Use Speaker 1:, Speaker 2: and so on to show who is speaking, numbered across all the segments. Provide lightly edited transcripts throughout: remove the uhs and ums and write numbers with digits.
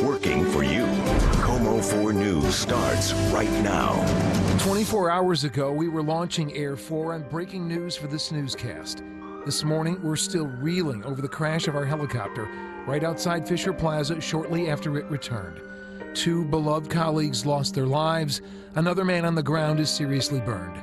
Speaker 1: working for you. Como 4 News starts right now.
Speaker 2: 24 hours ago, we were launching Air 4 on breaking news for this newscast. This morning, we're still reeling over the crash of our helicopter right outside Fisher Plaza shortly after it returned. 2 beloved colleagues lost their lives. Another man on the ground is seriously burned.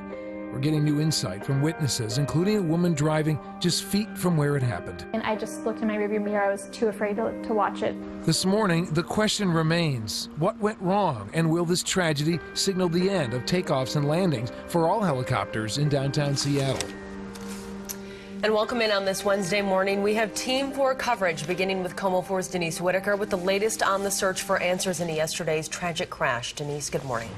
Speaker 2: We're getting new insight from witnesses, including a woman driving just feet from where it happened.
Speaker 3: And I just looked in my rearview mirror. I was too afraid to watch it.
Speaker 2: This morning, the question remains, what went wrong? And will this tragedy signal the end of takeoffs and landings for all helicopters in downtown Seattle?
Speaker 4: And welcome in on this Wednesday morning. We have Team 4 coverage, beginning with Como 4's Denise Whitaker with the latest on the search for answers in yesterday's tragic crash. Denise, good morning.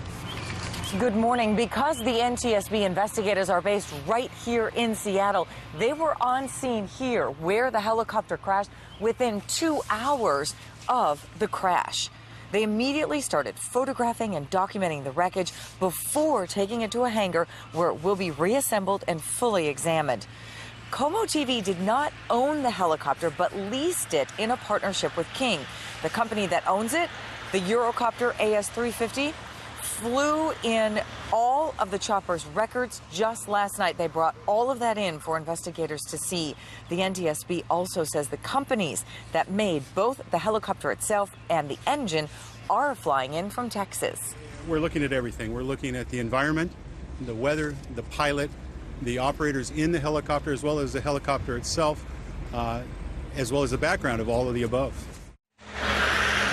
Speaker 5: Good morning. Because the NTSB investigators are based right here in Seattle, they were on scene here where the helicopter crashed within 2 hours of the crash. They immediately started photographing and documenting the wreckage before taking it to a hangar where it will be reassembled and fully examined. Como TV did not own the helicopter, but leased it in a partnership with King. The company that owns it, the Eurocopter AS-350, flew in all of the chopper's records just last night. They brought all of that in for investigators to see. The NTSB also says the companies that made both the helicopter itself and the engine are flying in from Texas.
Speaker 6: We're looking at everything. We're looking at the environment, the weather, the pilot, the operators in the helicopter, as well as the helicopter itself, as well as the background of all of the above.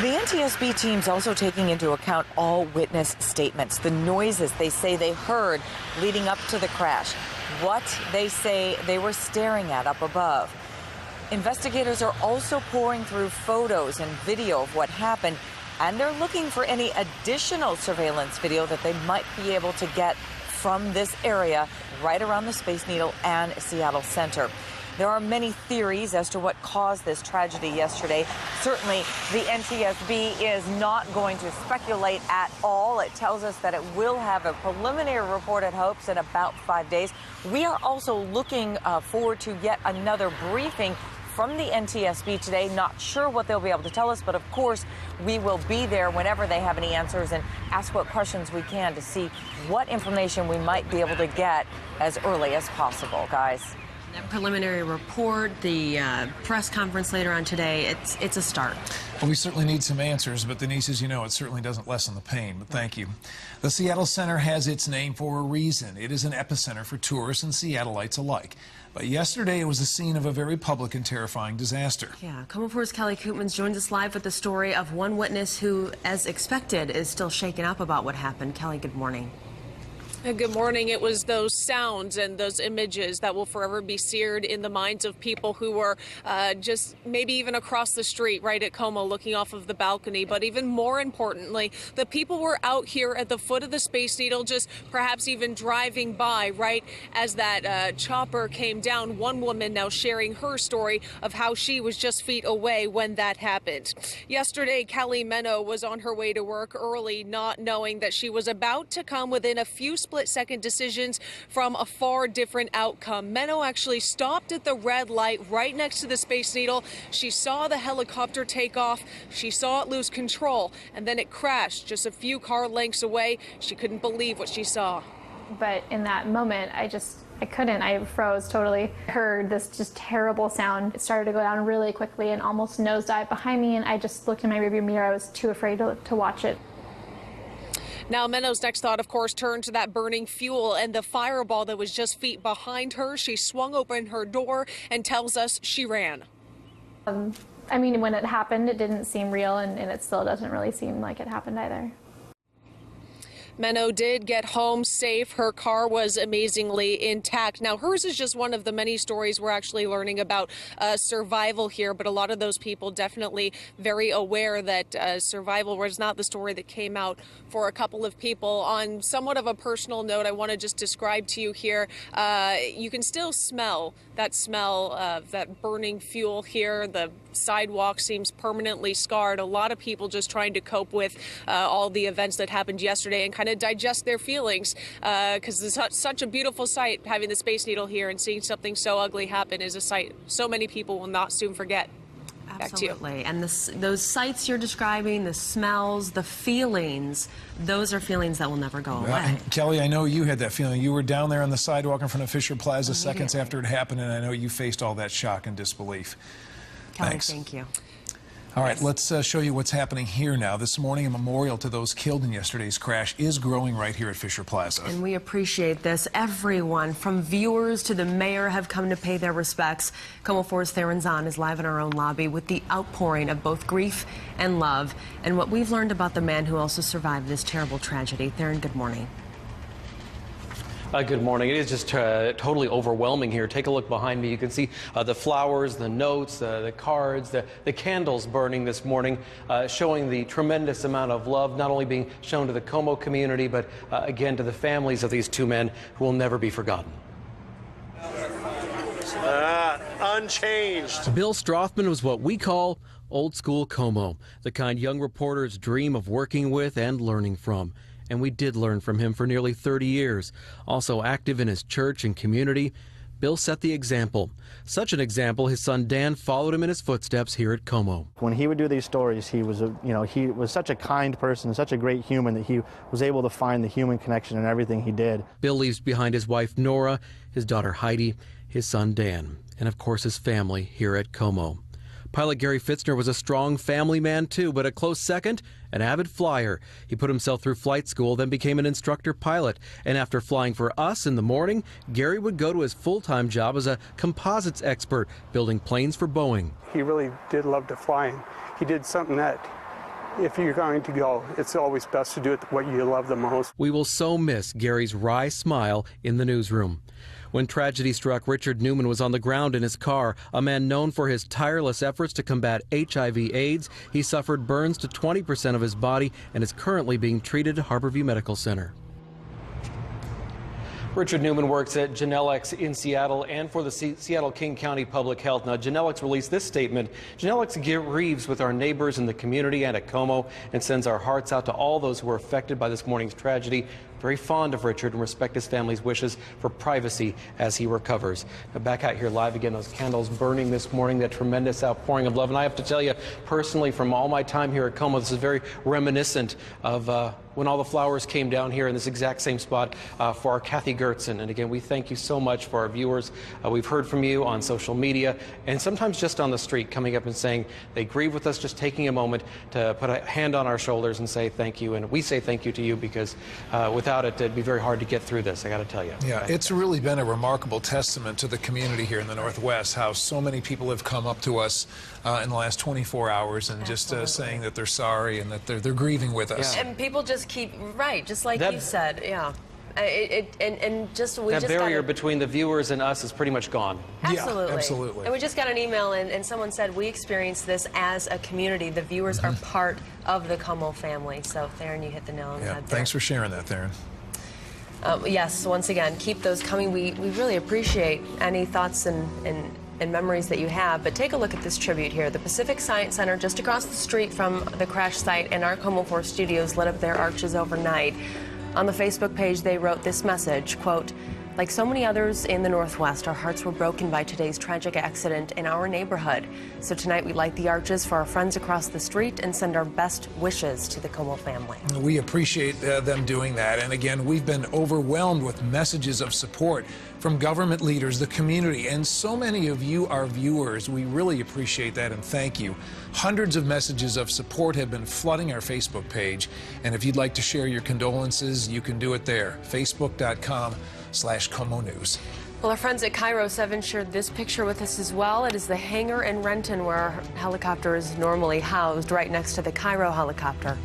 Speaker 5: The NTSB team's also taking into account all witness statements, the noises they say they heard leading up to the crash, what they say they were staring at up above. Investigators are also pouring through photos and video of what happened, and they're looking for any additional surveillance video that they might be able to get from this area right around the Space Needle and Seattle Center. There are many theories as to what caused this tragedy yesterday. Certainly, the NTSB is not going to speculate at all. It tells us that it will have a preliminary report, it hopes, in about 5 days. We are also looking forward to yet another briefing from the NTSB today. Not sure what they'll be able to tell us, but of course, we will be there whenever they have any answers and ask what questions we can to see what information we might be able to get as early as possible, guys.
Speaker 4: That preliminary report, the press conference later on today, it's a start.
Speaker 2: Well, we certainly need some answers, but Denise, as you know, it certainly doesn't lessen the pain, but thank you. The Seattle Center has its name for a reason. It is an epicenter for tourists and Seattleites alike. But yesterday, it was the scene of a very public and terrifying disaster.
Speaker 4: Yeah, Como 4's Kelly Koopmans joins us live with the story of one witness who, as expected, is still shaken up about what happened. Kelly, good morning.
Speaker 7: Good morning. It was those sounds and those images that will forever be seared in the minds of people who were just maybe even across the street right at Como looking off of the balcony. But even more importantly, the people were out here at the foot of the Space Needle, just perhaps even driving by right as that chopper came down. One woman now sharing her story of how she was just feet away when that happened. Yesterday, Kelly Menno was on her way to work early, not knowing that she was about to come within a few split-second decisions from a far different outcome. Menno actually stopped at the red light right next to the Space Needle. She saw the helicopter take off. She saw it lose control, and then it crashed just a few car lengths away. She couldn't believe what she saw.
Speaker 3: But in that moment, I couldn't. I froze totally. I heard this just terrible sound. It started to go down really quickly and almost nosedived behind me, and I just looked in my rearview mirror. I was too afraid to watch it.
Speaker 7: Now, Menno's next thought, of course, turned to that burning fuel and the fireball that was just feet behind her. She swung open her door and tells us she ran.
Speaker 3: I mean, when it happened, it didn't seem real, and it still doesn't really seem like it happened either.
Speaker 7: Menno did get home safe. Her car was amazingly intact. Now, hers is just one of the many stories we're actually learning about survival here, but a lot of those people definitely very aware that survival was not the story that came out for a couple of people. On somewhat of a personal note, I want to just describe to you here, you can still smell of that burning fuel here. The sidewalk seems permanently scarred. A lot of people just trying to cope with all the events that happened yesterday and kind of digest their feelings, because it's such a beautiful sight. Having the Space Needle here and seeing something so ugly happen is a sight so many people will not soon forget. Back to you.
Speaker 4: Absolutely. And those sights you're describing, the smells, the feelings, those are feelings that will never go away.
Speaker 2: And Kelly, I know you had that feeling. You were down there on the sidewalk in front of Fisher Plaza seconds after it happened, and I know you faced all that shock and disbelief.
Speaker 4: Kelly,
Speaker 2: Thanks.
Speaker 4: thank you.
Speaker 2: All right, let's show you what's happening here now. This morning, a memorial to those killed in yesterday's crash is growing right here at Fisher Plaza.
Speaker 4: And we appreciate this. Everyone, from viewers to the mayor, have come to pay their respects. KOMO 4's Theron Zahn is live in our own lobby with the outpouring of both grief and love and what we've learned about the man who also survived this terrible tragedy. Theron, good morning.
Speaker 8: Good morning. It is just totally overwhelming here. Take a look behind me. You can see the flowers, the notes, the cards, the candles burning this morning, showing the tremendous amount of love not only being shown to the KOMO community, but again to the families of these two men who will never be forgotten.
Speaker 9: Unchanged.
Speaker 8: Bill Strothman was what we call old school KOMO, the kind young reporters dream of working with and learning from. And we did learn from him for nearly 30 years. Also active in his church and community, Bill set the example. Such an example, his son Dan followed him in his footsteps here at KOMO.
Speaker 9: When he would do these stories, he was he was such a kind person, such a great human that he was able to find the human connection in everything he did.
Speaker 8: Bill leaves behind his wife Nora, his daughter Heidi, his son Dan, and of course his family here at KOMO. Pilot Gary Fitzner was a strong family man too, but a close second, an avid flyer. He put himself through flight school, then became an instructor pilot. And after flying for us in the morning, Gary would go to his full-time job as a composites expert, building planes for Boeing.
Speaker 10: He really did love to fly, and he did something that, if you're going to go, it's always best to do it what you love the most.
Speaker 8: We will so miss Gary's wry smile in the newsroom. When tragedy struck, Richard Newman was on the ground in his car, a man known for his tireless efforts to combat HIV/AIDS. He suffered burns to 20% of his body and is currently being treated at Harborview Medical Center. Richard Newman works at Genelex in Seattle and for the Seattle King County Public Health. Now, Genelex released this statement. Genelex grieves with our neighbors in the community and at KOMO and sends our hearts out to all those who were affected by this morning's tragedy. Very fond of Richard and respect his family's wishes for privacy as he recovers. Now, back out here live again, those candles burning this morning, that tremendous outpouring of love. And I have to tell you, personally, from all my time here at KOMO, this is very reminiscent of when all the flowers came down here in this exact same spot for our Kathy Gertzen. And again, we thank you so much for our viewers. We've heard from you on social media and sometimes just on the street, coming up and saying they grieve with us, just taking a moment to put a hand on our shoulders and say thank you. And we say thank you to you because without it, it'd be very hard to get through this, I got to tell you.
Speaker 2: Yeah, it's really been a remarkable testament to the community here in the Northwest, how so many people have come up to us in the last 24 hours and just saying that they're sorry and that they're grieving with us.
Speaker 4: And people just keep, right, just like you said, yeah.
Speaker 8: That barrier between the viewers and us is pretty much gone.
Speaker 4: Absolutely.
Speaker 2: Yeah, absolutely.
Speaker 4: And we just got an email and someone said we experienced this as a community. The viewers are part of the KOMO family. So, Theron, you hit the nail on the head there.
Speaker 2: Thanks for sharing that, Theron.
Speaker 4: Yes, once again, keep those coming. We really appreciate any thoughts and memories that you have. But take a look at this tribute here. The Pacific Science Center, just across the street from the crash site, and our KOMO 4 studios lit up their arches overnight. On the Facebook page, they wrote this message, quote, "Like so many others in the Northwest, our hearts were broken by today's tragic accident in our neighborhood. So tonight we light the arches for our friends across the street and send our best wishes to the KOMO family."
Speaker 2: We appreciate them doing that. And again, we've been overwhelmed with messages of support from government leaders, the community, and so many of you, our viewers. We really appreciate that and thank you. Hundreds of messages of support have been flooding our Facebook page. And if you'd like to share your condolences, you can do it there. Facebook.com/KOMO News.
Speaker 4: Well, our friends at Cairo 7 shared this picture with us as well. It is the hangar in Renton where our helicopter is normally housed, right next to the Cairo helicopter.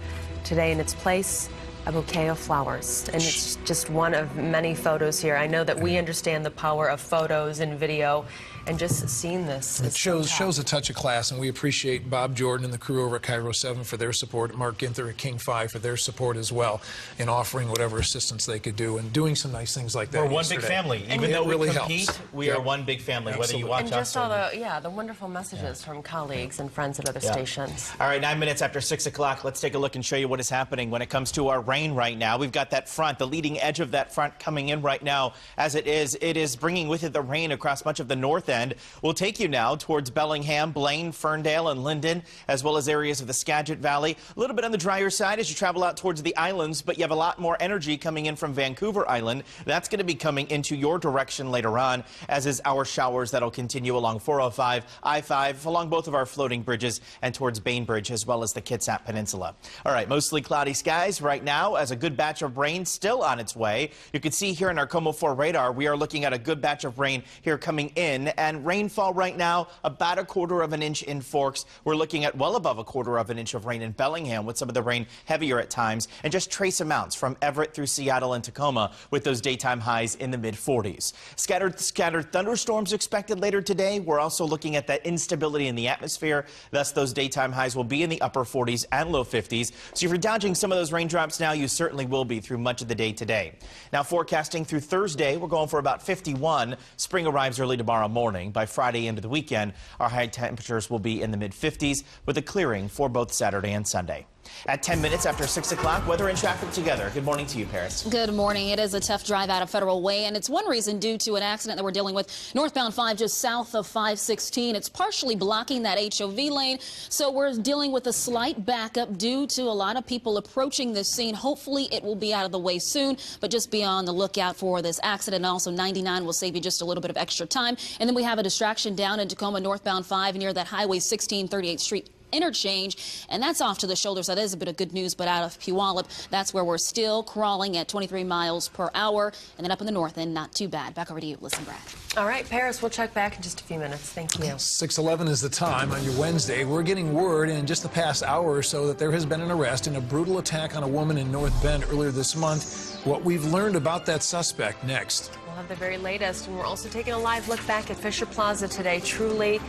Speaker 4: Today in its place, a bouquet of flowers. And it's just one of many photos here. I know that we understand the power of photos and video, and just seeing this.
Speaker 2: It shows a touch of class, and we appreciate Bob Jordan and the crew over at Cairo 7 for their support, Mark Ginther at King 5 for their support as well, in offering whatever assistance they could do and doing some nice things like that.
Speaker 11: We're one big family. Even though we compete, we are one big family, whether you watch us.
Speaker 4: And just all the wonderful messages from colleagues and friends at other stations.
Speaker 11: All right, 9 minutes after 6 o'clock, let's take a look and show you what is happening when it comes to our rain right now. We've got that front, the leading edge of that front coming in right now. As it is bringing with it the rain across much of the north end. We'll take you now towards Bellingham, Blaine, Ferndale, and Linden, as well as areas of the Skagit Valley. A little bit on the drier side as you travel out towards the islands, but you have a lot more energy coming in from Vancouver Island. That's going to be coming into your direction later on, as is our showers that'll continue along 405, I-5, along both of our floating bridges and towards Bainbridge, as well as the Kitsap Peninsula. All right, mostly cloudy skies right now as a good batch of rain still on its way. You can see here in our KOMO 4 radar, we are looking at a good batch of rain here coming in, and rainfall right now about 1/4 of an inch in Forks. We're looking at well above 1/4 of an inch of rain in Bellingham, with some of the rain heavier at times, and just trace amounts from Everett through Seattle and Tacoma, with those daytime highs in the mid-40s. Scattered thunderstorms expected later today. We're also looking at that instability in the atmosphere. Thus, those daytime highs will be in the upper 40s and low 50s. So if you're dodging some of those raindrops now, you certainly will be through much of the day today. Now, forecasting through Thursday, we're going for about 51. Spring arrives early tomorrow morning. By Friday into the weekend, our high temperatures will be in the mid-50s, with a clearing for both Saturday and Sunday. At 10 minutes after 6 o'clock, weather and traffic together. Good morning to you, Paris.
Speaker 12: Good morning. It is a tough drive out of Federal Way, and it's one reason due to an accident that we're dealing with northbound 5 just south of 516. It's partially blocking that HOV lane, so we're dealing with a slight backup due to a lot of people approaching this scene. Hopefully it will be out of the way soon, but just be on the lookout for this accident. Also, 99 will save you just a little bit of extra time. And then we have a distraction down in Tacoma northbound 5 near that Highway 16 38th Street interchange, and that's off to the shoulder, so that is a bit of good news. But out of Puyallup, that's where we're still crawling at 23 miles per hour, and then up in the north end, not too bad. Back over to you. Listen, Brad.
Speaker 4: All right, Paris, we'll check back in just a few minutes. Thank you.
Speaker 2: 6:11 is the time on your Wednesday. We're getting word in just the past hour or so that there has been an arrest in a brutal attack on a woman in North Bend earlier this month. What we've learned about that suspect next.
Speaker 4: We'll have the very latest, and we're also taking a live look back at Fisher Plaza today. Truly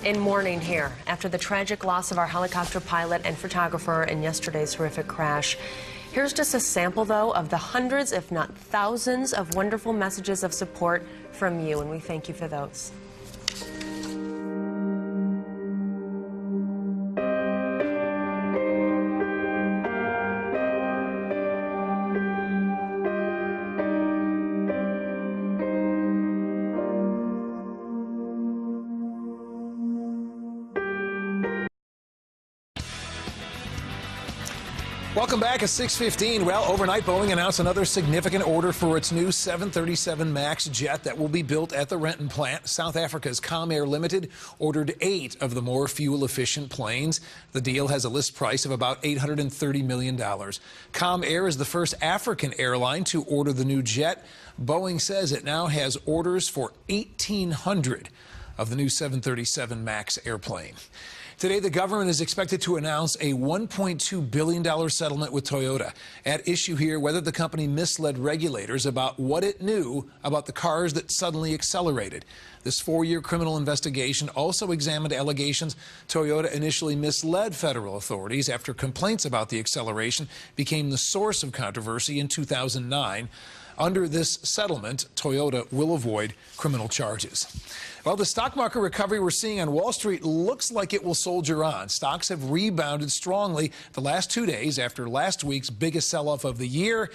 Speaker 4: in mourning here after the tragic loss of our helicopter pilot and photographer in yesterday's horrific crash. Here's just a sample, though, of the hundreds, if not thousands, of wonderful messages of support from you, and we thank you for those.
Speaker 2: Welcome back at 6:15. Well, overnight, Boeing announced another significant order for its new 737 MAX jet that will be built at the Renton plant. South Africa's Comair Limited ordered 8 of the more fuel-efficient planes. The deal has a list price of about $830 million. Comair is the first African airline to order the new jet. Boeing says it now has orders for 1,800 of the new 737 MAX airplane. Today, the government is expected to announce a $1.2 billion settlement with Toyota. At issue here, whether the company misled regulators about what it knew about the cars that suddenly accelerated. This 4-year criminal investigation also examined allegations Toyota initially misled federal authorities after complaints about the acceleration became the source of controversy in 2009. Under this settlement, Toyota will avoid criminal charges. Well, the stock market recovery we're seeing on Wall Street looks like it will soldier on. Stocks have rebounded strongly the last 2 days after last week's biggest sell-off of the year.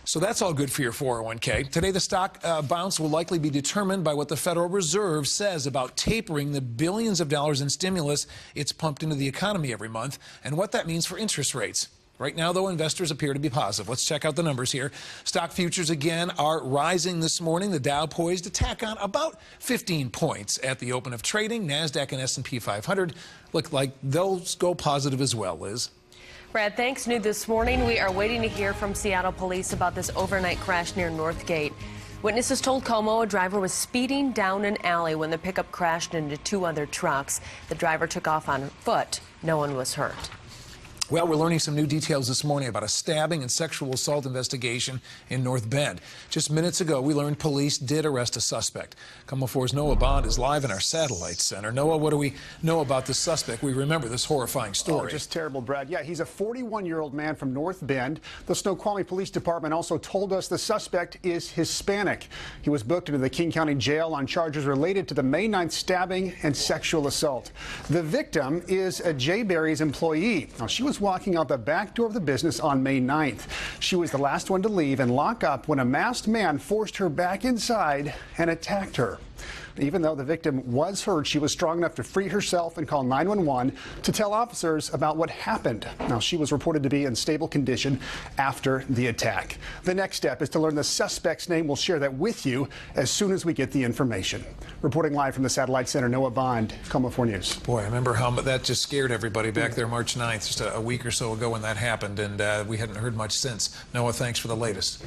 Speaker 2: So that's all good for your 401k. Today, the stock bounce will likely be determined by what the Federal Reserve says about tapering the billions of dollars in stimulus it's pumped into the economy every month and what that means for interest rates. Right now, though, investors appear to be positive. Let's check out the numbers here. Stock futures again are rising this morning. The Dow poised to tack on about 15 points at the open of trading. NASDAQ and S&P 500 look like they'll go positive as well, Liz.
Speaker 4: Brad, thanks. New this morning, we are waiting to hear from Seattle police about this overnight crash near Northgate. Witnesses told KOMO a driver was speeding down an alley when the pickup crashed into 2 other trucks. The driver took off on foot. No one was hurt.
Speaker 2: Well, we're learning some new details this morning about a stabbing and sexual assault investigation in North Bend. Just minutes ago, we learned police did arrest a suspect. KOMO 4's Noah Bond is live in our satellite center. Noah, what do we know about this suspect? We remember this horrifying story.
Speaker 13: Oh, just terrible, Brad. Yeah, he's a 41-year-old man from North Bend. The Snoqualmie Police Department also told us the suspect is Hispanic. He was booked into the King County Jail on charges related to the May 9th stabbing and sexual assault. The victim is a J. Berry's employee. Now, she was walking out the back door of the business on May 9th. She was the last one to leave and lock up when a masked man forced her back inside and attacked her. Even though the victim was hurt, she was strong enough to free herself and call 911 to tell officers about what happened. Now, she was reported to be in stable condition after the attack. The next step is to learn the suspect's name. We'll share that with you as soon as we get the information. Reporting live from the Satellite Center, Noah Bond, KOMO 4 News.
Speaker 2: Boy, I remember how that just scared everybody back there March 9th, just a week or so ago when that happened, and we hadn't heard much since. Noah, thanks for the latest.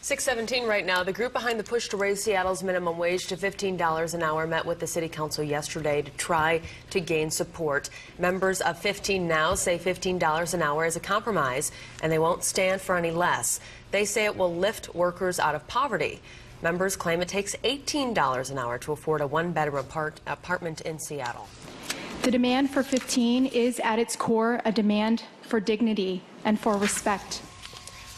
Speaker 4: 6:17 right now. The group behind the push to raise Seattle's minimum wage to $15 an hour met with the city council yesterday to try to gain support. Members of 15 Now say $15 an hour is a compromise, and they won't stand for any less. They say it will lift workers out of poverty. Members claim it takes $18 an hour to afford a one-bedroom apartment in Seattle.
Speaker 14: The demand for 15 is at its core a demand for dignity and for respect.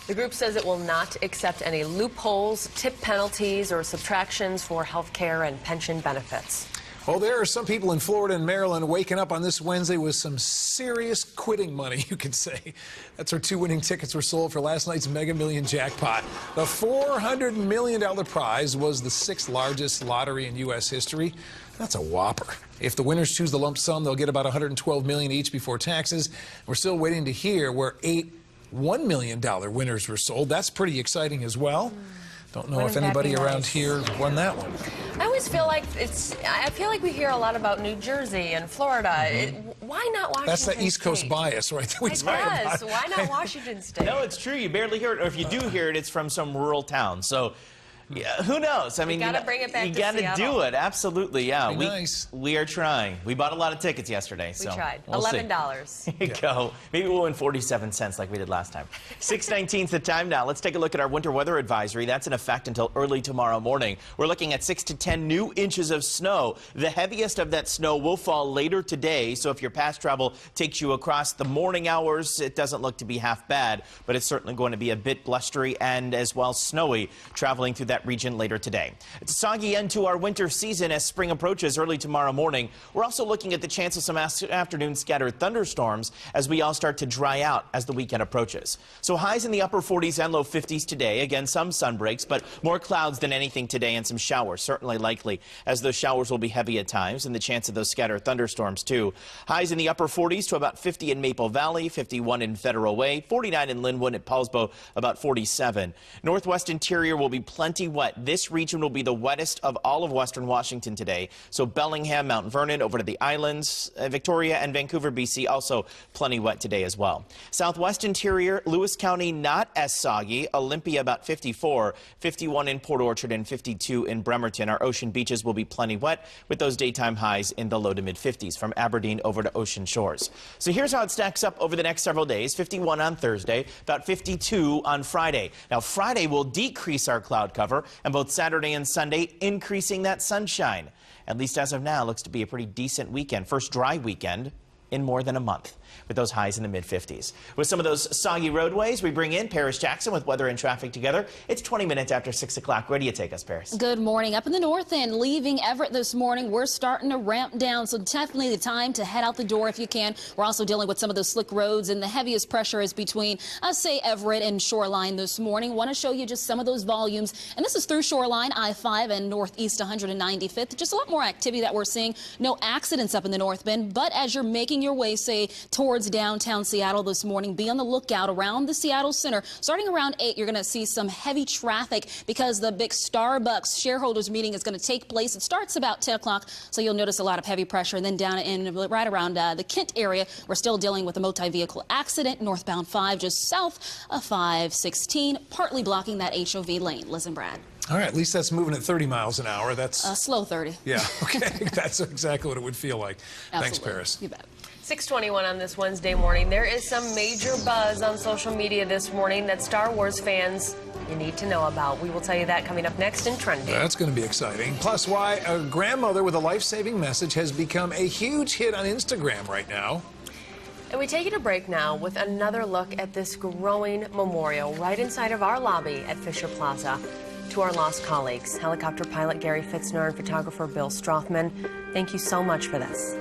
Speaker 4: The group says it will not accept any loopholes, tip penalties, or subtractions for health care and pension benefits.
Speaker 2: Well, there are some people in Florida and Maryland waking up on this Wednesday with some serious quitting money, you could say. That's where 2 winning tickets were sold for last night's Mega Million jackpot. The $400 million prize was the 6th largest lottery in U.S. history. That's a whopper. If the winners choose the lump sum, they'll get about $112 million each before taxes. We're still waiting to hear where $1 million winners were sold. That's pretty exciting as well. Don't know if anybody around here won that one.
Speaker 4: I always feel like I feel like we hear a lot about New Jersey and Florida. Why not Washington
Speaker 2: That's the East
Speaker 4: State?
Speaker 2: Coast bias, right?
Speaker 4: I guess. Why not Washington State?
Speaker 11: No, it's true. You barely hear it. Or if you do hear it, it's from some rural town. So yeah, who knows? I mean,
Speaker 4: you gotta bring it back to
Speaker 11: Seattle. You gotta do it. Absolutely, yeah.
Speaker 2: We
Speaker 11: are trying. We bought a lot of tickets yesterday.
Speaker 4: We
Speaker 11: so
Speaker 4: tried.
Speaker 11: we'll
Speaker 4: $11.
Speaker 11: See. Here you go. Maybe we'll win 47 cents like we did last time. 6:19 is the time now. Let's take a look at our winter weather advisory. That's in effect until early tomorrow morning. We're looking at 6 to 10 new inches of snow. The heaviest of that snow will fall later today. So if your past travel takes you across the morning hours, it doesn't look to be half bad, but it's certainly going to be a bit blustery and as well snowy traveling through that region later today. It's a soggy end to our winter season as spring approaches early tomorrow morning. We're also looking at the chance of some afternoon scattered thunderstorms as we all start to dry out as the weekend approaches. So highs in the upper 40s and low 50s today. Again, some sun breaks, but more clouds than anything today and some showers certainly likely as those showers will be heavy at times and the chance of those scattered thunderstorms too. Highs in the upper 40s to about 50 in Maple Valley, 51 in Federal Way, 49 in Linwood, at Paulsbo about 47. Northwest interior will be plenty wet. This region will be the wettest of all of western Washington today. So Bellingham, Mount Vernon, over to the islands, Victoria and Vancouver, BC, also plenty wet today as well. Southwest interior, Lewis County not as soggy. Olympia about 54, 51 in Port Orchard and 52 in Bremerton. Our ocean beaches will be plenty wet with those daytime highs in the low to mid 50s from Aberdeen over to Ocean Shores. So here's how it stacks up over the next several days. 51 on Thursday, about 52 on Friday. Now Friday will decrease our cloud cover and both Saturday and Sunday increasing that sunshine. At least as of now, looks to be a pretty decent weekend. First dry weekend in more than a month, with those highs in the mid-50s. With some of those soggy roadways, we bring in Paris Jackson with weather and traffic together. It's 20 minutes after 6 o'clock. Where do you take us, Paris?
Speaker 12: Good morning. Up in the north end, leaving Everett this morning, we're starting to ramp down, so definitely the time to head out the door if you can. We're also dealing with some of those slick roads, and the heaviest pressure is between, say, Everett and Shoreline this morning. Want to show you just some of those volumes, and this is through Shoreline, I-5 and Northeast 195th. Just a lot more activity that we're seeing. No accidents up in the North Bend, but as you're making your way, say, towards downtown Seattle this morning, be on the lookout around the Seattle Center. Starting around 8, you're going to see some heavy traffic because the big Starbucks shareholders meeting is going to take place. It starts about 10 o'clock, so you'll notice a lot of heavy pressure. And then down in right around the Kent area, we're still dealing with a multi-vehicle accident, northbound 5 just south of 516, partly blocking that HOV lane. Listen, Brad.
Speaker 2: All right, at least that's moving at 30 miles an hour. That's
Speaker 12: slow 30.
Speaker 2: Yeah, okay. That's exactly what it would feel like.
Speaker 12: Absolutely.
Speaker 2: Thanks, Paris.
Speaker 12: You bet.
Speaker 4: 6:21 on this Wednesday morning. There is some major buzz on social media this morning that Star Wars fans you need to know about. We will tell you that coming up next in Trending.
Speaker 2: That's going to be exciting. Plus, why a grandmother with a life-saving message has become a huge hit on Instagram right now.
Speaker 4: And we take you to break now with another look at this growing memorial right inside of our lobby at Fisher Plaza. To our lost colleagues, helicopter pilot Gary Fitzner and photographer Bill Strothman, thank you so much for this.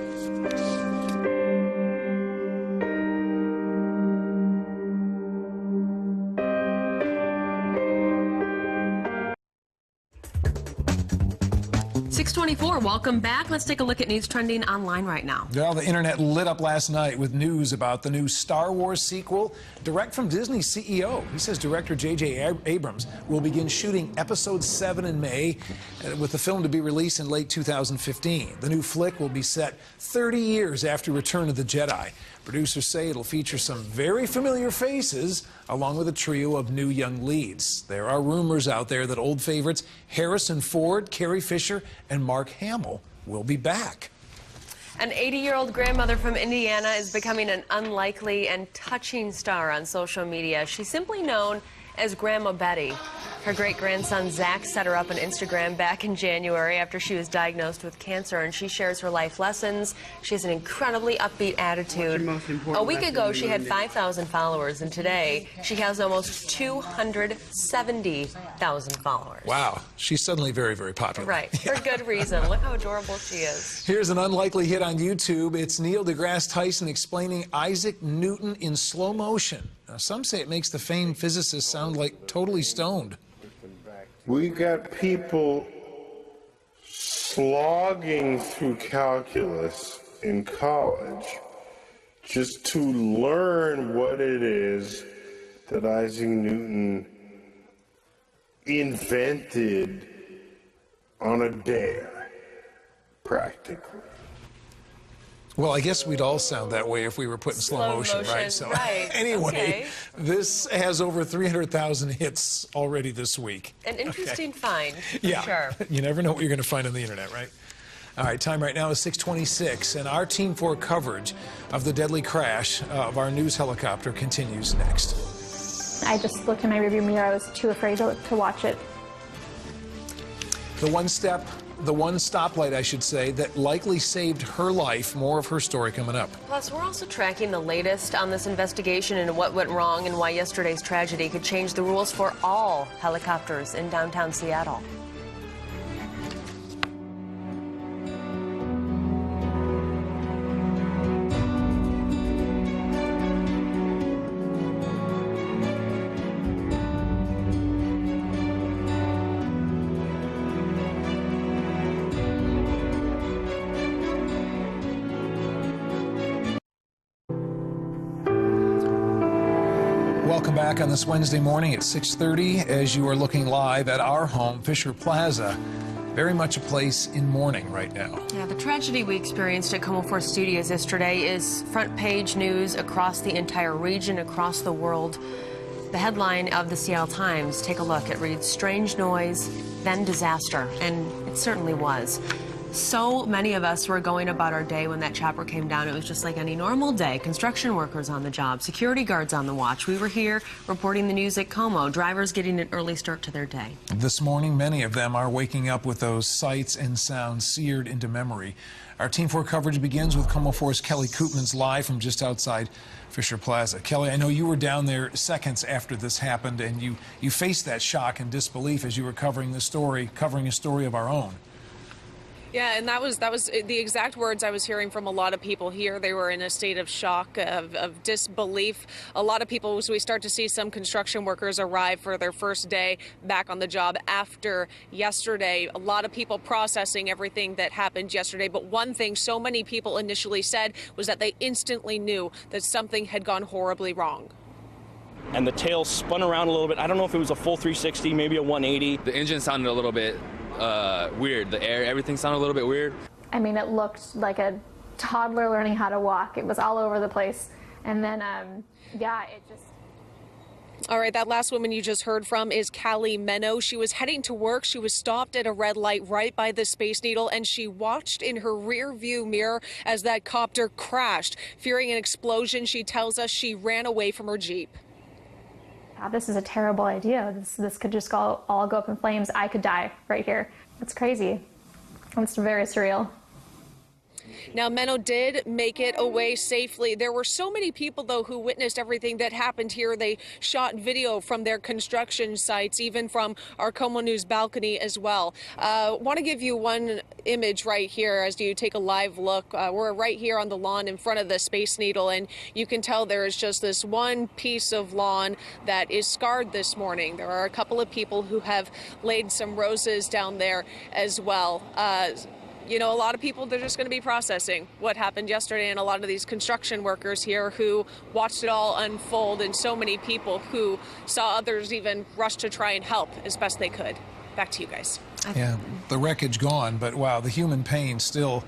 Speaker 4: 624, welcome back. Let's take a look at news trending online right now.
Speaker 2: Well, the internet lit up last night with news about the new Star Wars sequel, direct from Disney's CEO. He says director J.J. Abrams will begin shooting Episode 7 in May, with the film to be released in late 2015. The new flick will be set 30 years after Return of the Jedi. Producers say it'll feature some very familiar faces, along with a trio of new young leads. There are rumors out there that old favorites Harrison Ford, Carrie Fisher, and Mark Hamill will be back.
Speaker 4: An 80-year-old grandmother from Indiana is becoming an unlikely and touching star on social media. She's simply known as Grandma Betty. Her great-grandson Zach set her up on Instagram back in January after she was diagnosed with cancer, and she shares her life lessons. She has an incredibly upbeat attitude. A week ago, she had 5,000 followers, and today she has almost 270,000 followers.
Speaker 2: Wow, she's suddenly very, very popular.
Speaker 4: Right, for good reason. Look how adorable she is.
Speaker 2: Here's an unlikely hit on YouTube. It's Neil deGrasse Tyson explaining Isaac Newton in slow motion. Now, some say it makes the famed physicist sound like totally stoned.
Speaker 15: We got people slogging through calculus in college just to learn what it is that Isaac Newton invented on a dare, practically.
Speaker 2: Well, I guess we'd all sound that way if we were put in slow motion, right? So anyway, this has over 300,000 hits already this week.
Speaker 4: An interesting find, for
Speaker 2: yeah.
Speaker 4: sure.
Speaker 2: You never know what you're going to find on the internet, right? All right, time right now is 6:26, and our Team 4 coverage of the deadly crash of our news helicopter continues next.
Speaker 3: I just looked in my rearview mirror. I was too afraid to watch it.
Speaker 2: The one stoplight, I should say, that likely saved her life. More of her story coming up.
Speaker 4: Plus, we're also tracking the latest on this investigation and what went wrong and why yesterday's tragedy could change the rules for all helicopters in downtown Seattle.
Speaker 2: Welcome back on this Wednesday morning at 6:30 as you are looking live at our home, Fisher Plaza. Very much a place in mourning right now.
Speaker 4: Yeah, the tragedy we experienced at Como 4 Studios yesterday is front page news across the entire region, across the world. The headline of the Seattle Times, take a look, it reads, "Strange noise, then disaster," and it certainly was. So many of us were going about our day when that chopper came down. It was just like any normal day. Construction workers on the job, security guards on the watch. We were here reporting the news at Como, drivers getting an early start to their day.
Speaker 2: This morning, many of them are waking up with those sights and sounds seared into memory. Our Team 4 coverage begins with Como 4's Kelly Koopmans live from just outside Fisher Plaza. Kelly, I know you were down there seconds after this happened, and you faced that shock and disbelief as you were covering a story of our own.
Speaker 7: Yeah, and that was the exact words I was hearing from a lot of people here. They were in a state of shock, of disbelief. A lot of people, as we start to see some construction workers arrive for their first day back on the job after yesterday. A lot of people processing everything that happened yesterday. But one thing so many people initially said was that they instantly knew that something had gone horribly wrong.
Speaker 16: And the tail spun around a little bit. I don't know if it was a full 360, maybe a 180.
Speaker 17: The engine sounded a little bit weird. The air, everything sounded a little bit weird.
Speaker 3: I mean, it looked like a toddler learning how to walk. It was all over the place. And then, yeah, it just...
Speaker 7: All right, that last woman you just heard from is Callie Menno. She was heading to work. She was stopped at a red light right by the Space Needle, and she watched in her rear view mirror as that copter crashed. Fearing an explosion, she tells us she ran away from her Jeep.
Speaker 3: This is a terrible idea. This could just all go up in flames. I could die right here. It's crazy. It's very surreal.
Speaker 7: Now, Menno did make it away safely. There were so many people, though, who witnessed everything that happened here. They shot video from their construction sites, even from our Como News balcony as well. Want to give you one image right here as you take a live look. We're right here on the lawn in front of the Space Needle, and you can tell there is just this one piece of lawn that is scarred this morning. There are a couple of people who have laid some roses down there as well. You know, a lot of people, they're just going to be processing what happened yesterday, and a lot of these construction workers here who watched it all unfold, and so many people who saw others even rush to try and help as best they could. Back to you guys.
Speaker 2: Yeah, the wreckage gone, but wow, the human pain still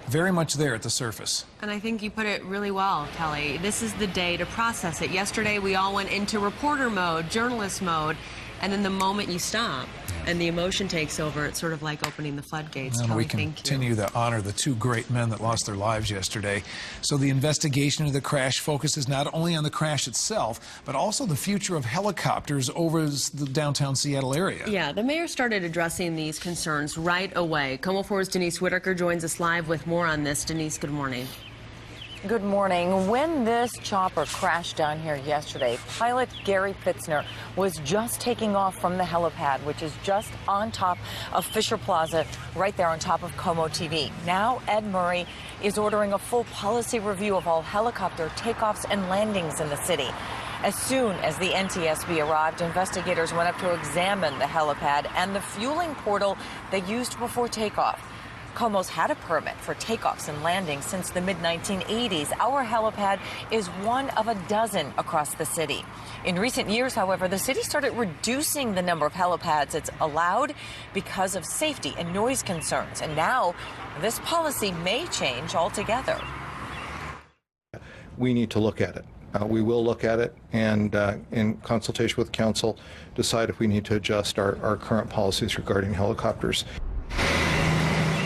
Speaker 2: very much there at the surface.
Speaker 4: And I think you put it really well, Kelly. This is the day to process it. Yesterday, we all went into reporter mode, journalist mode, and then the moment you stop and the emotion takes over, it's sort of like opening the floodgates.
Speaker 2: And
Speaker 4: Kelly,
Speaker 2: we continue to honor the two great men that lost their lives yesterday. So the investigation of the crash focuses not only on the crash itself, but also the future of helicopters over the downtown Seattle area.
Speaker 4: Yeah, the mayor started addressing these concerns right away. Como 4's Denise Whitaker joins us live with more on this. Denise, good morning.
Speaker 5: Good morning. When this chopper crashed down here yesterday, pilot Gary Fitzner was just taking off from the helipad, which is just on top of Fisher Plaza, right there on top of Como TV. Now Ed Murray is ordering a full policy review of all helicopter takeoffs and landings in the city. As soon as the NTSB arrived, investigators went up to examine the helipad and the fueling portal they used before takeoff. Como's had a permit for takeoffs and landings since the mid-1980s. Our helipad is one of a dozen across the city. In recent years, however, the city started reducing the number of helipads it's allowed because of safety and noise concerns. And now this policy may change altogether.
Speaker 18: We need to look at it. We will look at it and, in consultation with council, decide if we need to adjust our current policies regarding helicopters.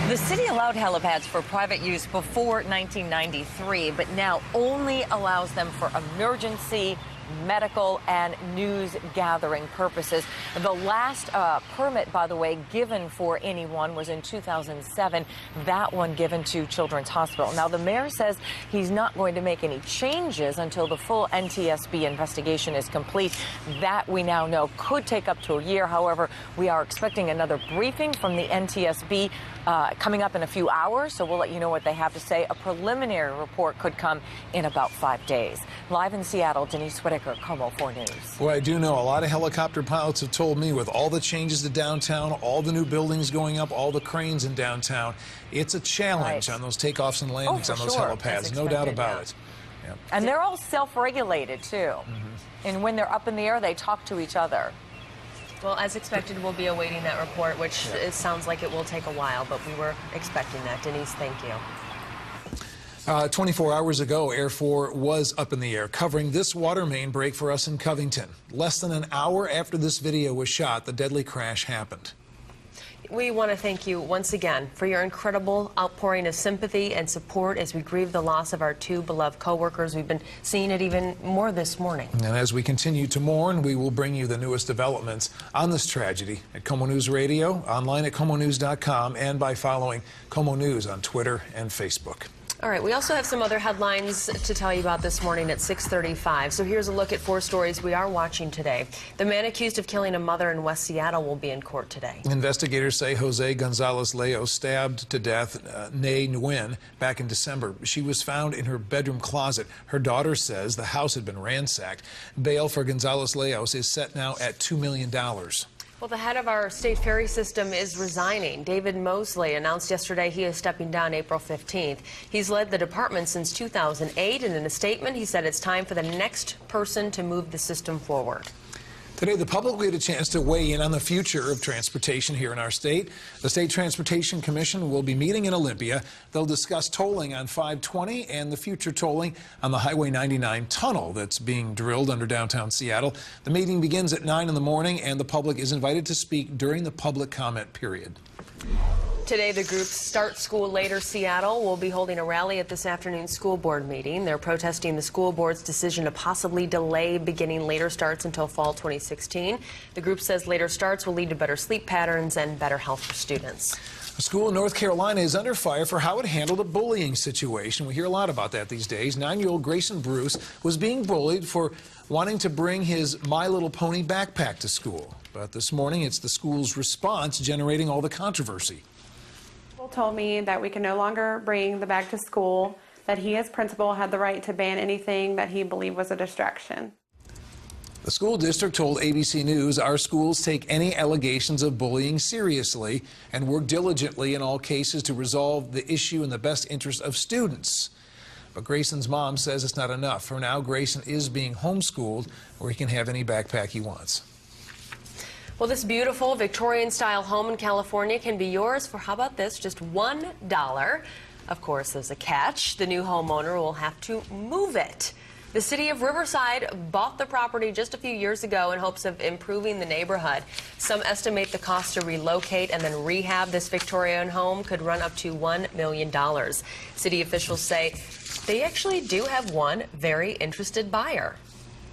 Speaker 5: The city allowed helipads for private use before 1993, but now only allows them for emergency, medical, and news gathering purposes. The last permit, by the way, given for anyone was in 2007. That one given to Children's Hospital. Now, the mayor says he's not going to make any changes until the full NTSB investigation is complete. That, we now know, could take up to a year. However, we are expecting another briefing from the NTSB coming up in a few hours, so we'll let you know what they have to say. A preliminary report could come in about 5 days. Live in Seattle, Denise Whitaker, Como 4 News.
Speaker 2: Well, I do know a lot of helicopter pilots have told me with all the changes to downtown, all the new buildings going up, all the cranes in downtown, it's a challenge on those takeoffs and landings on those helipads, no doubt about it. Yep.
Speaker 5: And they're all self-regulated, too. And when they're up in the air, they talk to each other.
Speaker 4: Well, as expected, we'll be awaiting that report, which it sounds like it will take a while, but we were expecting that. Denise, thank you.
Speaker 2: 24 hours ago, Air 4 was up in the air, covering this water main break for us in Covington. Less than an hour after this video was shot, the deadly crash happened.
Speaker 4: We want to thank you once again for your incredible outpouring of sympathy and support as we grieve the loss of our two beloved co-workers. We've been seeing it even more this morning.
Speaker 2: And as we continue to mourn, we will bring you the newest developments on this tragedy at Como News Radio, online at comonews.com, and by following Como News on Twitter and Facebook.
Speaker 4: All right, we also have some other headlines to tell you about this morning at 6:35. So here's a look at 4 stories we are watching today. The man accused of killing a mother in West Seattle will be in court today.
Speaker 2: Investigators say Jose Gonzalez-Leos stabbed to death Nay Nguyen back in December. She was found in her bedroom closet. Her daughter says the house had been ransacked. Bail for Gonzalez-Leos is set now at $2 million.
Speaker 4: Well, the head of our state ferry system is resigning. David Mosley announced yesterday he is stepping down April 15th. He's led the department since 2008, and in a statement, he said it's time for the next person to move the system forward.
Speaker 2: Today, the public will get a chance to weigh in on the future of transportation here in our state. The State Transportation Commission will be meeting in Olympia. They'll discuss tolling on 520 and the future tolling on the Highway 99 tunnel that's being drilled under downtown Seattle. The meeting begins at 9 in the morning, and the public is invited to speak during the public comment period.
Speaker 4: Today, the group Start School Later Seattle will be holding a rally at this afternoon's school board meeting. They're protesting the school board's decision to possibly delay beginning later starts until fall 2016. The group says later starts will lead to better sleep patterns and better health for students.
Speaker 2: A school in North Carolina is under fire for how it handled a bullying situation. We hear a lot about that these days. 9-year-old Grayson Bruce was being bullied for wanting to bring his My Little Pony backpack to school. But this morning, it's the school's response generating all the controversy.
Speaker 19: Told me that we can no longer bring the bag to school, that he as principal had the right to ban anything that he believed was a distraction.
Speaker 2: The school district told ABC News our schools take any allegations of bullying seriously and work diligently in all cases to resolve the issue in the best interest of students. But Grayson's mom says it's not enough. For now, Grayson is being homeschooled where he can have any backpack he wants.
Speaker 4: Well, this beautiful Victorian-style home in California can be yours for, how about this, just $1. Of course, there's a catch. The new homeowner will have to move it. The city of Riverside bought the property just a few years ago in hopes of improving the neighborhood. Some estimate the cost to relocate and then rehab this Victorian home could run up to $1 million. City officials say they actually do have one very interested buyer.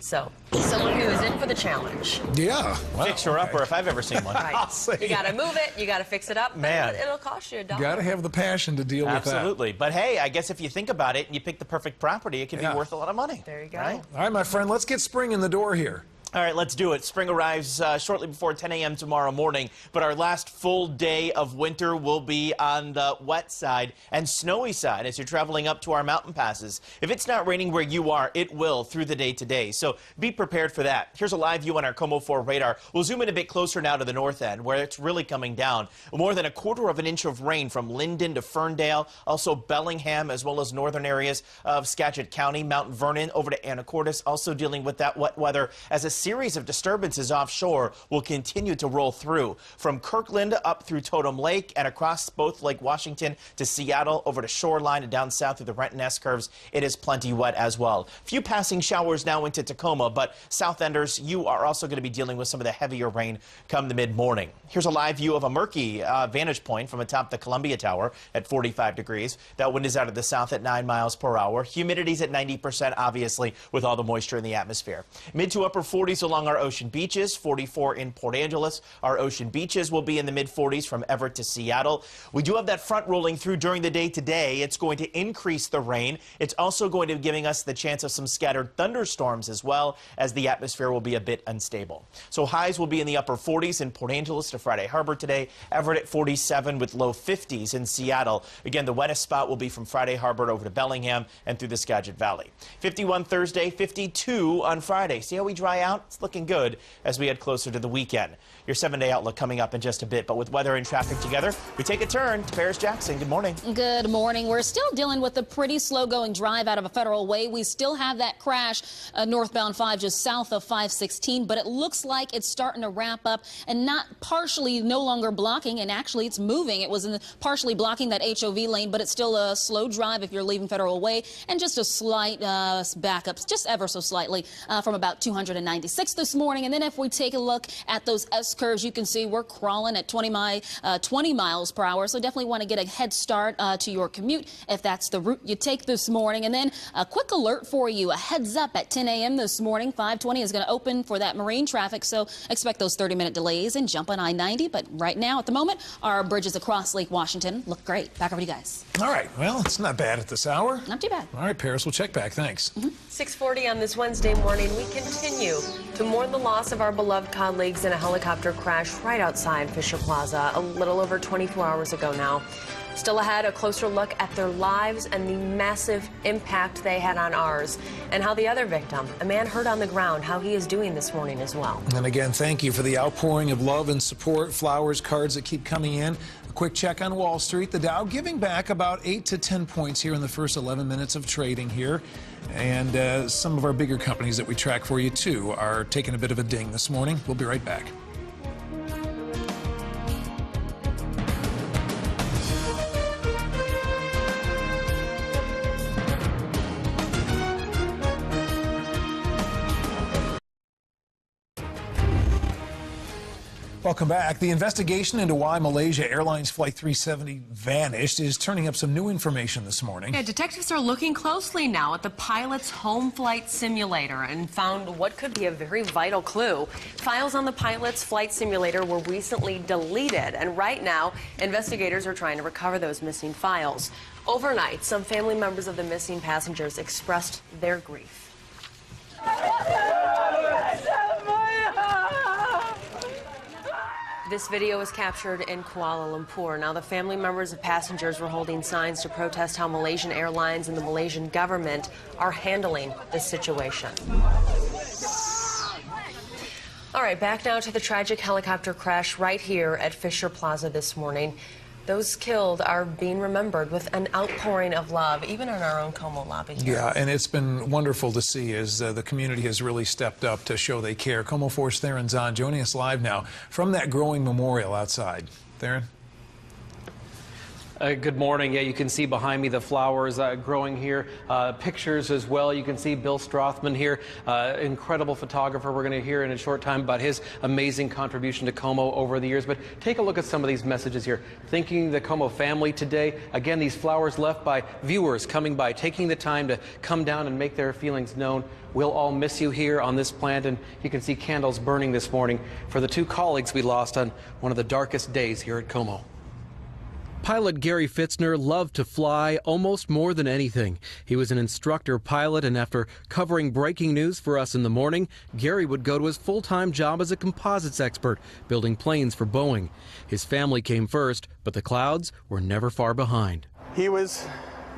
Speaker 4: So, someone who is in for the challenge.
Speaker 2: Yeah.
Speaker 11: Wow, Fixer-upper, if I've ever seen one.
Speaker 4: Right. You got to move it, you got to fix it up.
Speaker 11: Man.
Speaker 4: It'll cost you $1.
Speaker 2: Got to have the passion to deal with that.
Speaker 11: Absolutely. But hey, I guess if you think about it and you pick the perfect property, it can be worth a lot of money.
Speaker 4: There you go.
Speaker 11: Right?
Speaker 2: All right, my friend, let's get spring in the door here.
Speaker 11: All right, let's do it. Spring arrives shortly before 10 a.m. tomorrow morning, but our last full day of winter will be on the wet side and snowy side as you're traveling up to our mountain passes. If it's not raining where you are, it will through the day today, so be prepared for that. Here's a live view on our KOMO 4 radar. We'll zoom in a bit closer now to the north end, where it's really coming down. More than 1/4 of an inch of rain from Linden to Ferndale, also Bellingham, as well as northern areas of Skagit County, Mount Vernon over to Anacortes, also dealing with that wet weather as a series of disturbances offshore will continue to roll through from Kirkland up through Totem Lake and across both Lake Washington to Seattle over to Shoreline and down south through the Renton S curves. It is plenty wet as well. Few passing showers now into Tacoma, but South Enders, you are also going to be dealing with some of the heavier rain come the mid-morning. Here's a live view of a murky vantage point from atop the Columbia Tower at 45 degrees. That wind is out of the south at 9 miles per hour. Humidity's at 90%, obviously, with all the moisture in the atmosphere. Mid to upper 40s along our ocean beaches, 44 in Port Angeles. Our ocean beaches will be in the mid-40s from Everett to Seattle. We do have that front rolling through during the day today. It's going to increase the rain. It's also going to be giving us the chance of some scattered thunderstorms as well, as the atmosphere will be a bit unstable. So highs will be in the upper 40s in Port Angeles to Friday Harbor today. Everett at 47 with low 50s in Seattle. Again, the wettest spot will be from Friday Harbor over to Bellingham and through the Skagit Valley. 51 Thursday, 52 on Friday. See how we dry out? It's looking good as we head closer to the weekend. Your 7-day outlook coming up in just a bit, but with weather and traffic together, we take a turn to Paris Jackson. Good morning.
Speaker 12: Good morning. We're still dealing with a pretty slow-going drive out of a Federal Way. We still have that crash northbound 5 just south of 516, but it looks like it's starting to wrap up and not partially no longer blocking, and actually it's moving. It was partially blocking that HOV lane, but it's still a slow drive if you're leaving Federal Way, and just a slight backup, just ever so slightly, from about 296 this morning. And then if we take a look at those S-curves, you can see we're crawling at 20 miles per hour. So definitely want to get a head start to your commute if that's the route you take this morning. And then a quick alert for you, a heads up at 10 a.m. this morning. 520 is going to open for that marine traffic, so expect those 30-minute delays and jump on I-90. But right now, at the moment, our bridges across Lake Washington look great. Back over to you guys.
Speaker 2: All right. Well, it's not bad at this hour.
Speaker 12: Not too bad.
Speaker 2: All right, Paris, we'll check back. Thanks.
Speaker 4: 6:40 on this Wednesday morning, we continue to mourn the loss of our beloved colleagues in a helicopter crash right outside Fisher Plaza a little over 24 hours ago now. Still ahead, a closer look at their lives and the massive impact they had on ours, and how the other victim, a man hurt on the ground, how he is doing this morning as well.
Speaker 2: And again, thank you for the outpouring of love and support, flowers, cards that keep coming in. A quick check on Wall Street. The Dow giving back about 8 to 10 points here in the first 11 minutes of trading here. And some of our bigger companies that we track for you, too, are taking a bit of a ding this morning. We'll be right back. Welcome back. The investigation into why Malaysia Airlines Flight 370 vanished is turning up some new information this morning.
Speaker 4: Yeah, detectives are looking closely now at the pilot's home flight simulator and found what could be a very vital clue. Files on the pilot's flight simulator were recently deleted, and right now, investigators are trying to recover those missing files. Overnight, some family members of the missing passengers expressed their grief. This video was captured in Kuala Lumpur. Now, the family members of passengers were holding signs to protest how Malaysian Airlines and the Malaysian government are handling this situation. All right, back now to the tragic helicopter crash right here at Fisher Plaza this morning. Those killed are being remembered with an outpouring of love, even in our own Como lobby here.
Speaker 2: Yeah, and it's been wonderful to see as the community has really stepped up to show they care. Como 4's Theron Zahn joining us live now from that growing memorial outside. Theron?
Speaker 8: Good morning. Yeah, you can see behind me the flowers growing here. Pictures as well. You can see Bill Strothman here, incredible photographer. We're going to hear in a short time about his amazing contribution to Como over the years. But take a look at some of these messages here. Thanking the Como family today. Again, these flowers left by viewers coming by, taking the time to come down and make their feelings known. We'll all miss you here on this plant, and you can see candles burning this morning for the two colleagues we lost on one of the darkest days here at Como. Pilot Gary Fitzner loved to fly almost more than anything. He was an instructor pilot, and after covering breaking news for us in the morning, Gary would go to his full-time job as a composites expert, building planes for Boeing. His family came first, but the clouds were never far behind.
Speaker 10: He was,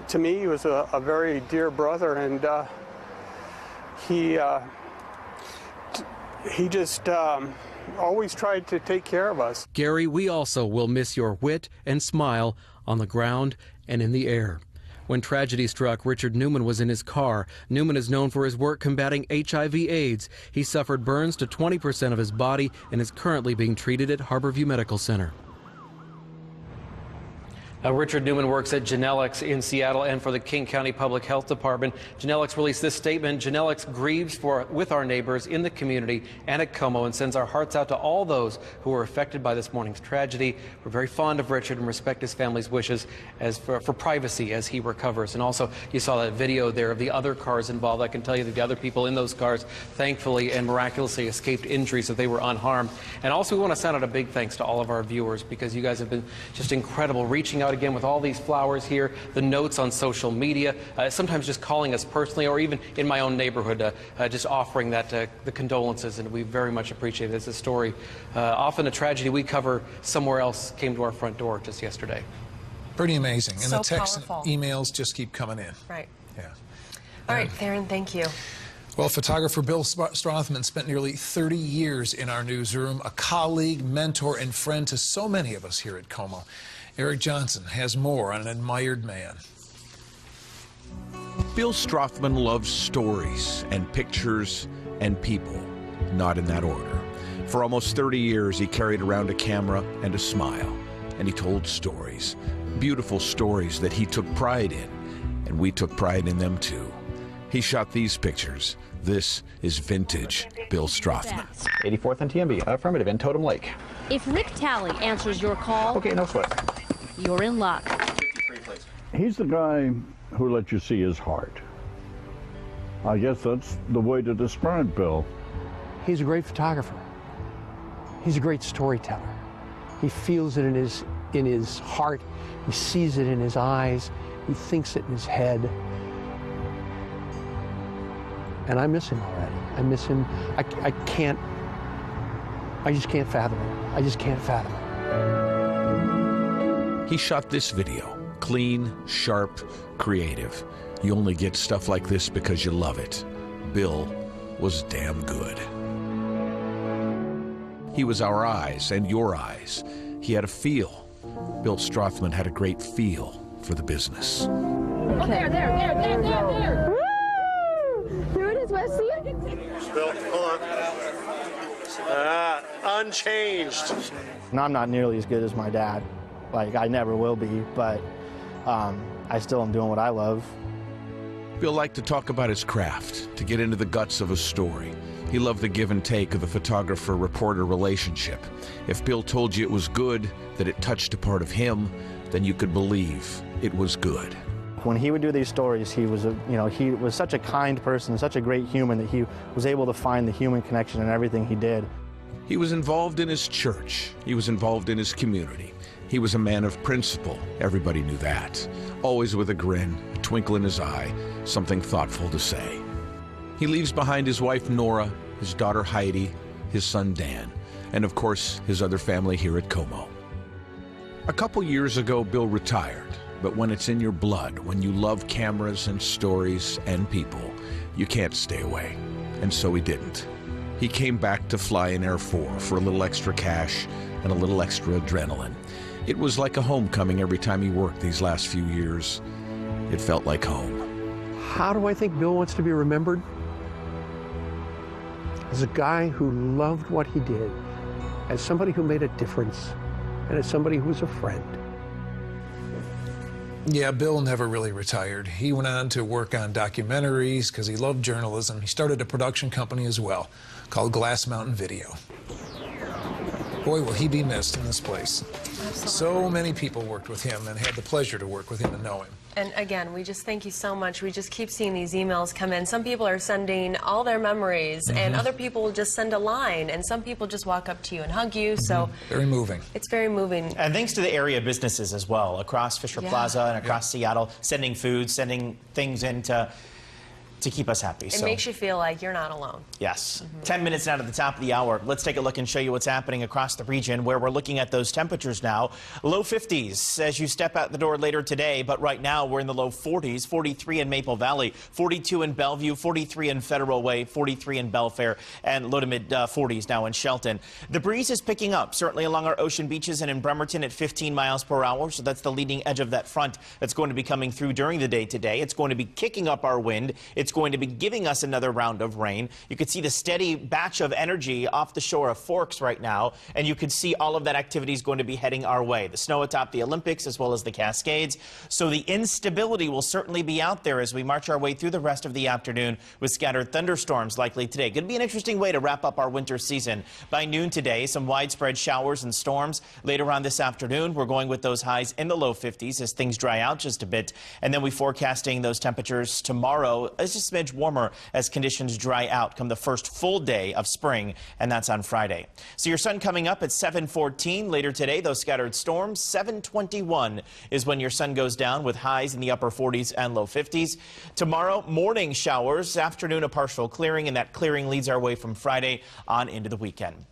Speaker 10: to me, he was a very dear brother, and he just always tried to take care of us.
Speaker 8: Gary, we also will miss your wit and smile on the ground and in the air. When tragedy struck, Richard Newman was in his car. Newman is known for his work combating HIV/AIDS. He suffered burns to 20% of his body and is currently being treated at Harborview Medical Center. Richard Newman works at Genelix in Seattle and for the King County Public Health Department. Genelix released this statement. Genelix grieves with our neighbors in the community and at Como and sends our hearts out to all those who were affected by this morning's tragedy. We're very fond of Richard and respect his family's wishes for privacy as he recovers. And also, you saw that video there of the other cars involved. I can tell you that the other people in those cars thankfully and miraculously escaped injuries, so they were unharmed. And also, we want to send out a big thanks to all of our viewers because you guys have been just incredible, reaching out again with all these flowers here, the notes on social media, sometimes just calling us personally, or even in my own neighborhood, just offering that the condolences, and we very much appreciate it. It's a story, often a tragedy we cover somewhere else came to our front door just yesterday.
Speaker 2: Pretty amazing. And
Speaker 4: So
Speaker 2: the texts and
Speaker 4: powerful.
Speaker 2: emails just keep coming in.
Speaker 4: Right.
Speaker 2: Yeah.
Speaker 4: All right, Theron, thank you.
Speaker 2: Well, photographer Bill Strothman spent nearly 30 years in our newsroom, a colleague, mentor, and friend to so many of us here at Como. Eric Johnson has more on an admired man.
Speaker 20: Bill Strothman loves stories and pictures and people, not in that order. For almost 30 years, he carried around a camera and a smile, and he told stories, beautiful stories that he took pride in, and we took pride in them too. He shot these pictures. This is vintage Bill Strothman.
Speaker 21: 84th and TMB, affirmative, in Totem Lake.
Speaker 22: If Rick Talley answers your call,
Speaker 21: Okay, no sweat.
Speaker 22: you're in luck.
Speaker 23: He's the guy who lets you see his heart. I guess that's the way to describe Bill.
Speaker 24: He's a great photographer. He's a great storyteller. He feels it in his heart. He sees it in his eyes. He thinks it in his head. And I miss him already. I miss him. I just can't fathom it. I just can't fathom it.
Speaker 20: He shot this video, clean, sharp, creative. You only get stuff like this because you love it. Bill was damn good. He was our eyes and your eyes. He had a feel. Bill Strothman had a great feel for the business.
Speaker 22: Oh, there. Woo! Here it is, Wesley.
Speaker 25: Bill, hold on. Unchanged.
Speaker 9: And I'm not nearly as good as my dad. Like, I never will be, but I still am doing what I love.
Speaker 20: Bill liked to talk about his craft, to get into the guts of a story. He loved the give and take of the photographer-reporter relationship. If Bill told you it was good, that it touched a part of him, then you could believe it was good.
Speaker 9: When he would do these stories, he was he was such a kind person, such a great human that he was able to find the human connection in everything he did.
Speaker 20: He was involved in his church. He was involved in his community. He was a man of principle. Everybody knew that. Always with a grin, a twinkle in his eye, something thoughtful to say. He leaves behind his wife Nora, his daughter Heidi, his son Dan, and of course his other family here at Como. A couple years ago, Bill retired, but when it's in your blood, when you love cameras and stories and people, you can't stay away. And so he didn't. He came back to fly in Air 4 for a little extra cash and a little extra adrenaline. It was like a homecoming every time he worked these last few years. It felt like home.
Speaker 24: How do I think Bill wants to be remembered? As a guy who loved what he did, as somebody who made a difference, and as somebody who was a friend.
Speaker 2: Yeah, Bill never really retired. He went on to work on documentaries because he loved journalism. He started a production company as well called Glass Mountain Video. Boy, will he be missed in this place.
Speaker 4: Absolutely.
Speaker 2: So many people worked with him and had the pleasure to work with him and know him.
Speaker 4: And again, we just thank you so much. We just keep seeing these emails come in. Some people are sending all their memories, and other people will just send a line, and some people just walk up to you and hug you. So
Speaker 2: very moving.
Speaker 4: It's very moving.
Speaker 11: And thanks to the area businesses as well, across Fisher Plaza and across Seattle, sending food, sending things in to keep us happy.
Speaker 4: It makes you feel like you're not alone.
Speaker 11: Yes. 10 minutes now to the top of the hour. Let's take a look and show you what's happening across the region, where we're looking at those temperatures now. Low 50s as you step out the door later today, but right now we're in the low 40s, 43 in Maple Valley, 42 in Bellevue, 43 in Federal Way, 43 in Belfair, and low to mid 40s now in Shelton. The breeze is picking up, certainly along our ocean beaches and in Bremerton at 15 miles per hour, so that's the leading edge of that front that's going to be coming through during the day today. It's going to be kicking up our wind. It's going to be giving us another round of rain. You could see the steady batch of energy off the shore of Forks right now, and you could see all of that activity is going to be heading our way. The snow atop the Olympics as well as the Cascades. So the instability will certainly be out there as we march our way through the rest of the afternoon with scattered thunderstorms likely today. Going to be an interesting way to wrap up our winter season. By noon today, some widespread showers and storms. Later on this afternoon, we're going with those highs in the low 50s as things dry out just a bit. And then we're forecasting those temperatures tomorrow as a smidge warmer as conditions dry out come the first full day of spring, and that's on Friday. So your sun coming up at 7:14 later today. Those scattered storms. 7:21 is when your sun goes down with highs in the upper 40s and low 50s. Tomorrow, morning showers, afternoon a partial clearing, and that clearing leads our way from Friday on into the weekend.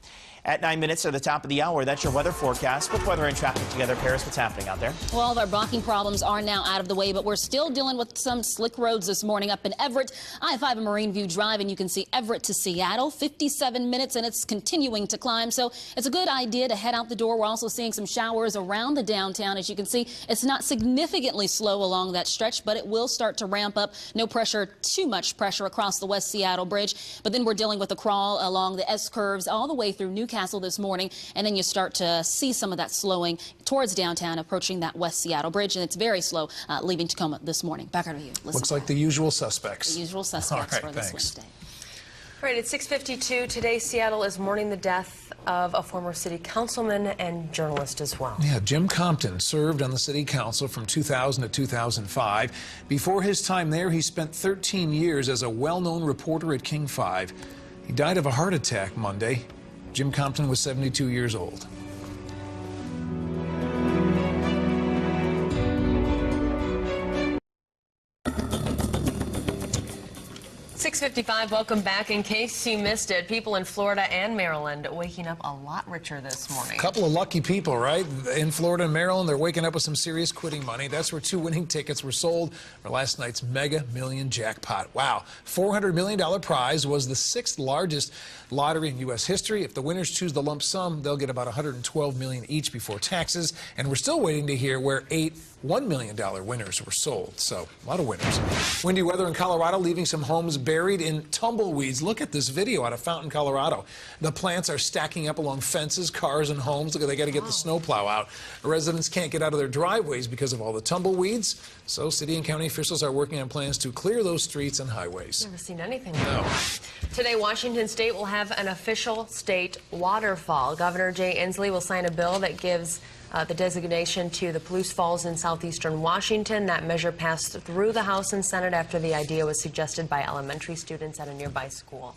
Speaker 11: At 9 minutes to the top of the hour, that's your weather forecast. With weather and traffic together, Paris, what's happening out there?
Speaker 12: Well, all of our blocking problems are now out of the way, but we're still dealing with some slick roads this morning up in Everett. I-5 and Marine View Drive, and you can see Everett to Seattle, 57 minutes, and it's continuing to climb. So it's a good idea to head out the door. We're also seeing some showers around the downtown. As you can see, it's not significantly slow along that stretch, but it will start to ramp up. No pressure, too much pressure across the West Seattle Bridge. But then we're dealing with a crawl along the S-curves all the way through Newcastle this morning, and then you start to see some of that slowing towards downtown, approaching that West Seattle Bridge, and it's very slow leaving Tacoma this morning. Back over to you.
Speaker 2: Looks like the usual suspects.
Speaker 12: The usual suspects
Speaker 2: for
Speaker 12: this Wednesday.
Speaker 4: All right, it's 6:52. Today, Seattle is mourning the death of a former city councilman and journalist as well.
Speaker 2: Yeah, Jim Compton served on the city council from 2000 to 2005. Before his time there, he spent 13 years as a well-known reporter at King 5. He died of a heart attack Monday. Jim Compton was 72 years old.
Speaker 4: 6:55, welcome back. In case you missed it, people in Florida and Maryland waking up a lot richer this morning.
Speaker 2: A couple of lucky people, right? In Florida and Maryland, they're waking up with some serious quitting money. That's where 2 winning tickets were sold for last night's Mega Million jackpot. Wow. $400 million prize was the 6th largest lottery in U.S. history. If the winners choose the lump sum, they'll get about $112 million each before taxes. And we're still waiting to hear where $8 $1 million winners were sold, so a lot of winners. Windy weather in Colorado, leaving some homes buried in tumbleweeds. Look at this video out of Fountain, Colorado. The plants are stacking up along fences, cars, and homes. Look, they got to get the snowplow out. Residents can't get out of their driveways because of all the tumbleweeds, so city and county officials are working on plans to clear those streets and highways.
Speaker 4: Never seen anything like that. Today, Washington State will have an official state waterfall. Governor Jay Inslee will sign a bill that gives the designation to the Palouse Falls in southeastern Washington. That measure passed through the House and Senate after the idea was suggested by elementary students at a nearby school.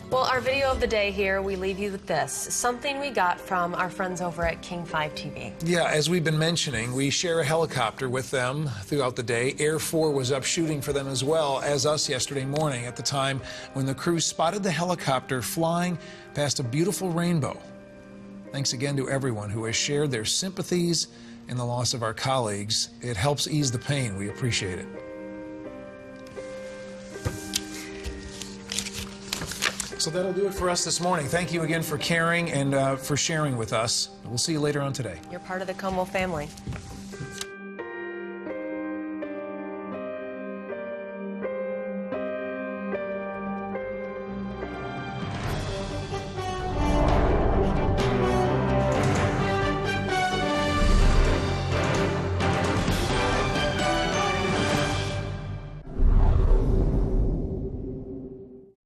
Speaker 4: Well, our video of the day here, we leave you with this. Something we got from our friends over at King 5 TV.
Speaker 2: Yeah, as we've been mentioning, we share a helicopter with them throughout the day. Air 4 was up shooting for them as well as us yesterday morning at the time when the crew spotted the helicopter flying past a beautiful rainbow. Thanks again to everyone who has shared their sympathies in the loss of our colleagues. It helps ease the pain. We appreciate it. So that'll do it for us this morning. Thank you again for caring and for sharing with us. We'll see you later on today.
Speaker 4: You're part of the Como family.